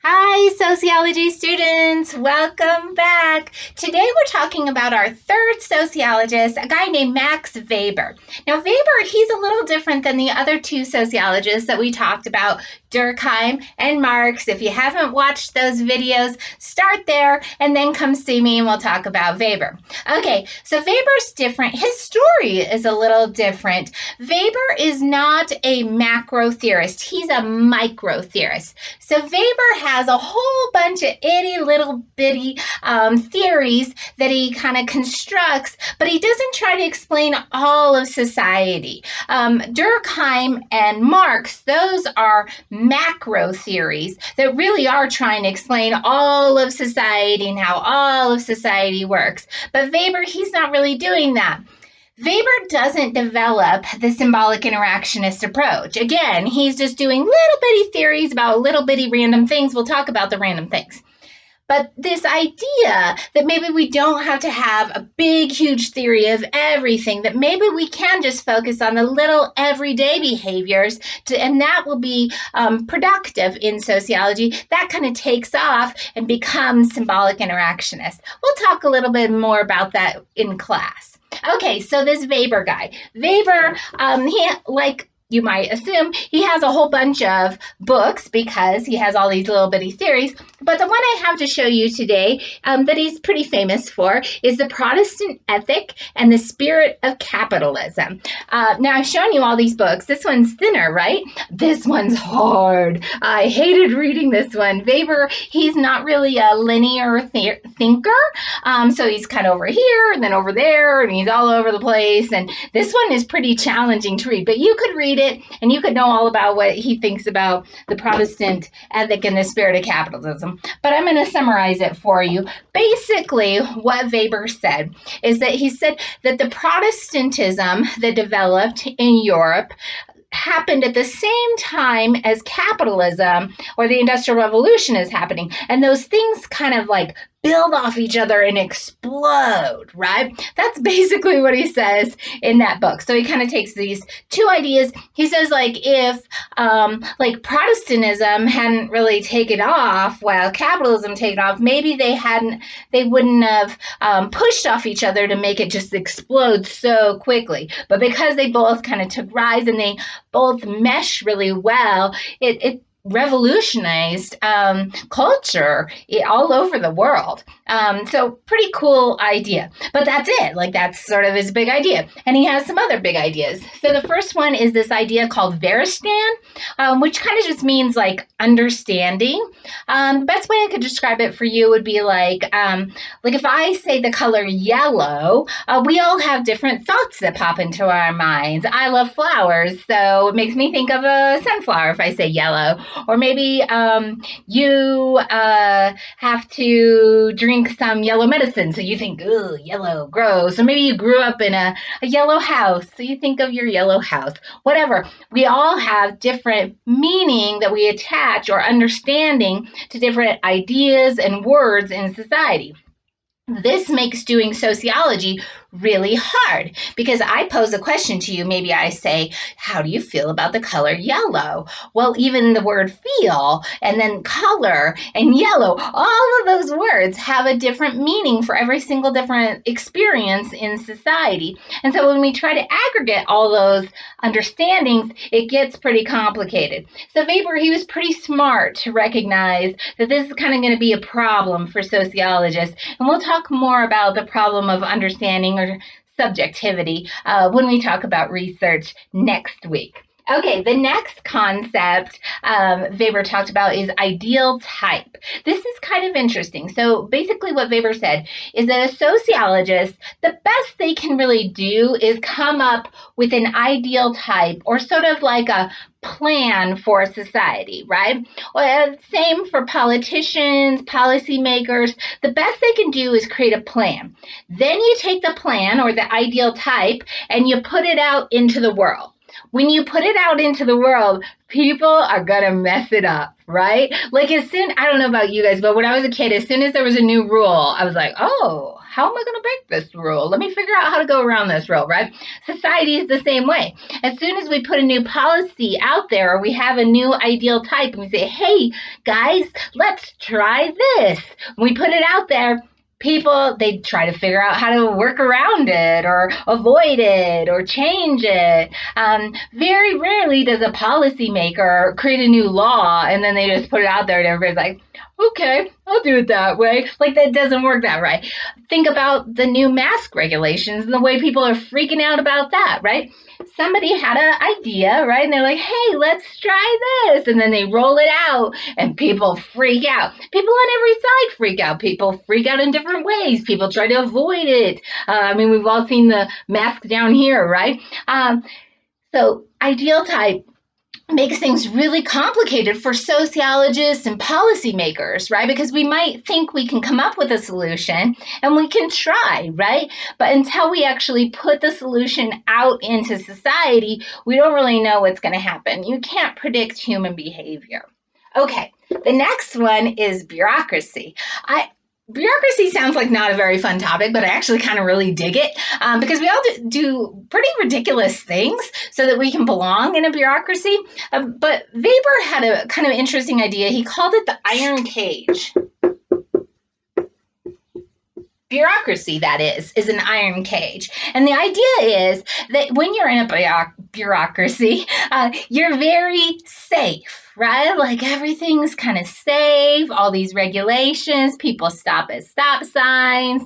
Hi, sociology students. Welcome back. Today we're talking about our third sociologist, a guy named Max Weber. Now, Weber, he's a little different than the other two sociologists that we talked about, Durkheim and Marx. If you haven't watched those videos, start there and then come see me and we'll talk about Weber. Okay, so Weber's different. His story is a little different. Weber is not a macro theorist, he's a micro theorist. So Weber has a whole bunch of itty little bitty theories that he kind of constructs, but he doesn't try to explain all of society. Durkheim and Marx, those are macro theories that really are trying to explain all of society and how all of society works. But Weber, he's not really doing that. Weber doesn't develop the symbolic interactionist approach. Again, he's just doing little bitty theories about little bitty random things. We'll talk about the random things. But this idea that maybe we don't have to have a big, huge theory of everything, that maybe we can just focus on the little everyday behaviors, and that will be productive in sociology, that kind of takes off and becomes symbolic interactionist. We'll talk a little bit more about that in class. Okay, so this Weber guy. Weber, he, like you might assume, he has a whole bunch of books because he has all these little bitty theories. But the one I have to show you today that he's pretty famous for is The Protestant Ethic and the Spirit of Capitalism. Now, I've shown you all these books. This one's thinner, right? This one's hard. I hated reading this one. Weber, he's not really a linear thinker. So he's kind of over here and then over there, and he's all over the place. And this one is pretty challenging to read, but you could read it and you could know all about what he thinks about the Protestant ethic and the spirit of capitalism. But I'm going to summarize it for you. Basically, what Weber said is that he said that the Protestantism that developed in Europe happened at the same time as capitalism or the Industrial Revolution is happening. And those things kind of like build off each other and explode, right? That's basically what he says in that book. So he kind of takes these two ideas. He says, like, if like Protestantism hadn't really taken off while capitalism taken off, maybe they wouldn't have pushed off each other to make it just explode so quickly. But because they both kind of took rise and they both mesh really well, it revolutionized culture all over the world. So pretty cool idea. But that's it. Like, that's sort of his big idea. And he has some other big ideas. So the first one is this idea called Verstehen, which kind of just means like understanding. The best way I could describe it for you would be like if I say the color yellow, we all have different thoughts that pop into our minds. I love flowers, so it makes me think of a sunflower if I say yellow. Or maybe you have to drink some yellow medicine, so you think, ooh, yellow, gross. Or maybe you grew up in a yellow house, so you think of your yellow house. Whatever. We all have different meaning that we attach or understanding to different ideas and words in society. This makes doing sociology really hard because I pose a question to you. Maybe I say, how do you feel about the color yellow? Well, even the word feel and then color and yellow, all of those words have a different meaning for every single different experience in society. And so when we try to aggregate all those understandings, it gets pretty complicated. So Weber, he was pretty smart to recognize that this is kind of going to be a problem for sociologists. And we'll talk more about the problem of understanding or subjectivity when we talk about research next week. Okay, the next concept Weber talked about is ideal type. This is kind of interesting. So basically what Weber said is that a sociologist, the best they can really do is come up with an ideal type or sort of like a plan for society, right? Well, same for politicians, policymakers. The best they can do is create a plan. Then you take the plan or the ideal type and you put it out into the world. when you put it out into the world, people are gonna mess it up, right? Like I don't know about you guys, but when I was a kid, as soon as there was a new rule, I was like, oh, how am I gonna break this rule? Let me figure out how to go around this rule, right? Society is the same way. As soon as we put a new policy out there or we have a new ideal type and we say, hey, guys, let's try this. When we put it out there, people, they try to figure out how to work around it or avoid it or change it. Very rarely does a policymaker create a new law and then they just put it out there and everybody's like, okay, I'll do it that way. Like, that doesn't work that right. Think about the new mask regulations and the way people are freaking out about that, right? Somebody had an idea, right? And they're like, hey, let's try this. And then they roll it out and people freak out. People on every side freak out. People freak out in different ways. People try to avoid it. We've all seen the mask down here, right? So ideal type makes things really complicated for sociologists and policymakers, right? Because we might think we can come up with a solution and we can try, right? But until we actually put the solution out into society, we don't really know what's going to happen. You can't predict human behavior. Okay, the next one is bureaucracy. Bureaucracy sounds like not a very fun topic, but I actually kind of really dig it because we all do pretty ridiculous things so that we can belong in a bureaucracy. But Weber had a kind of interesting idea. He called it the iron cage. Bureaucracy, that is an iron cage. And the idea is that when you're in a bureaucracy, you're very safe, right? Like everything's kind of safe, all these regulations, people stop at stop signs,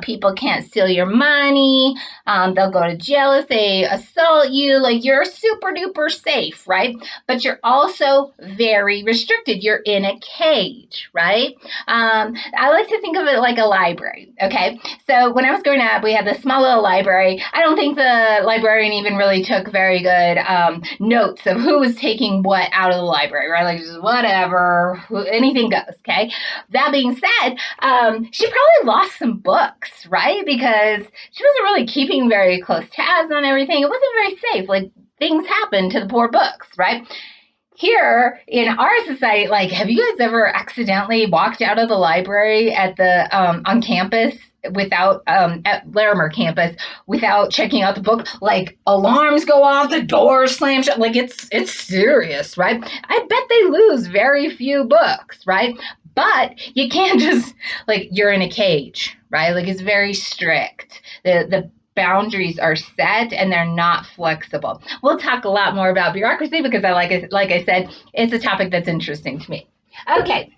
people can't steal your money, they'll go to jail if they assault you, like you're super duper safe, right? But you're also very restricted. You're in a cage, right? I like to think of it like a library. Okay, so when I was growing up, we had this small little library. I don't think the librarian even really took very good notes of who was taking what out of the library, right? Like, just whatever, anything goes, okay? That being said, she probably lost some books, right? Because she wasn't really keeping very close tabs on everything. It wasn't very safe. Like, things happen to the poor books, right? Here in our society, like, have you guys ever accidentally walked out of the library at the on campus without at Larimer campus without checking out the book? Like, alarms go off, the doors slam shut. Like, it's serious, right? I bet they lose very few books, right? But you can't just, like, you're in a cage, right? Like, it's very strict. The boundaries are set and they're not flexible. We'll talk a lot more about bureaucracy because like I said, it's a topic that's interesting to me. Okay,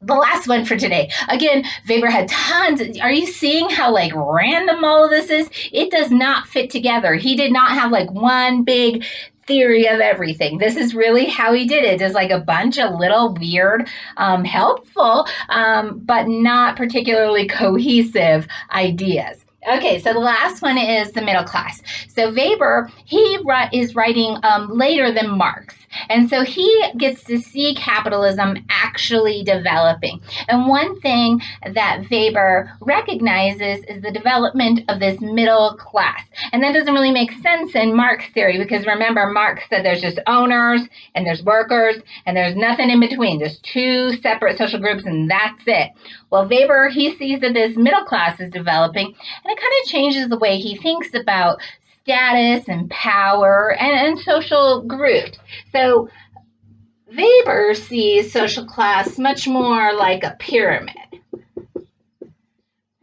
the last one for today. Again, Weber had tons. Are you seeing how like random all of this is? It does not fit together. He did not have like one big theory of everything. This is really how he did it. There's like a bunch of little weird, helpful, but not particularly cohesive ideas. Okay, so the last one is the middle class. So Weber, he is writing later than Marx. And so he gets to see capitalism actually developing. And one thing that Weber recognizes is the development of this middle class. And that doesn't really make sense in Marx theory because remember, Marx said there's just owners and there's workers and there's nothing in between. There's two separate social groups and that's it. Well, Weber, he sees that this middle class is developing and it kind of changes the way he thinks about status and power and social groups. So Weber sees social class much more like a pyramid.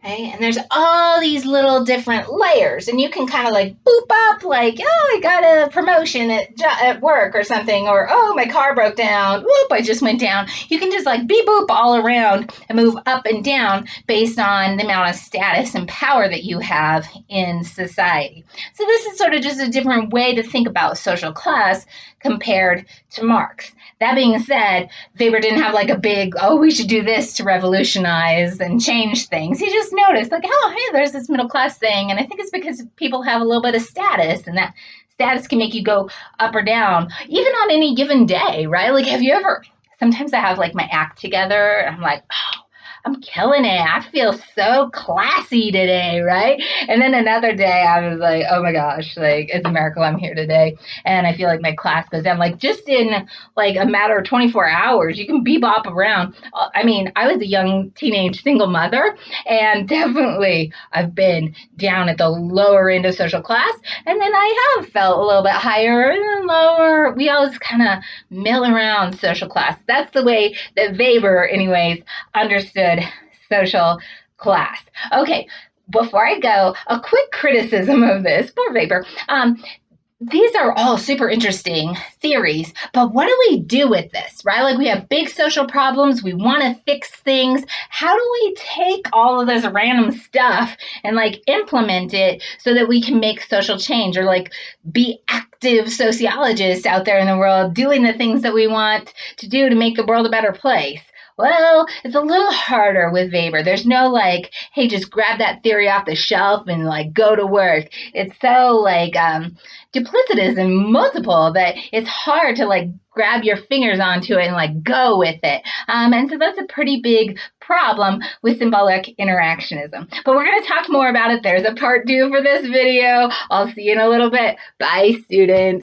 Okay, and there's all these little different layers, and you can kind of like boop up, like, oh, I got a promotion at work or something, or oh, my car broke down, whoop, I just went down. You can just like beep boop all around and move up and down based on the amount of status and power that you have in society. So this is sort of just a different way to think about social class compared to Marx. That being said, Weber didn't have like a big, oh, we should do this to revolutionize and change things. He just noticed like, oh, hey, there's this middle class thing. And I think it's because people have a little bit of status and that status can make you go up or down, even on any given day, right? Like, have you ever, sometimes I have like my act together and I'm like, oh, I'm killing it. I feel so classy today, right? And then another day I was like, oh my gosh, like it's a miracle I'm here today. And I feel like my class goes down. Like just in like a matter of 24 hours, you can bebop around. I mean, I was a young teenage single mother, and definitely I've been down at the lower end of social class. And then I have felt a little bit higher and lower. We always kind of mill around social class. That's the way that Weber, anyways, understood social class. Okay, before I go, a quick criticism of this. Poor Weber. These are all super interesting theories, but what do we do with this, right? Like we have big social problems, we want to fix things. How do we take all of this random stuff and like implement it so that we can make social change or like be active sociologists out there in the world doing the things that we want to do to make the world a better place? Well, it's a little harder with Weber. There's no like, hey, just grab that theory off the shelf and like go to work. It's so like duplicitous and multiple that it's hard to like grab your fingers onto it and like go with it. And so that's a pretty big problem with symbolic interactionism. But we're going to talk more about it. There's a part 2 for this video. I'll see you in a little bit. Bye, students.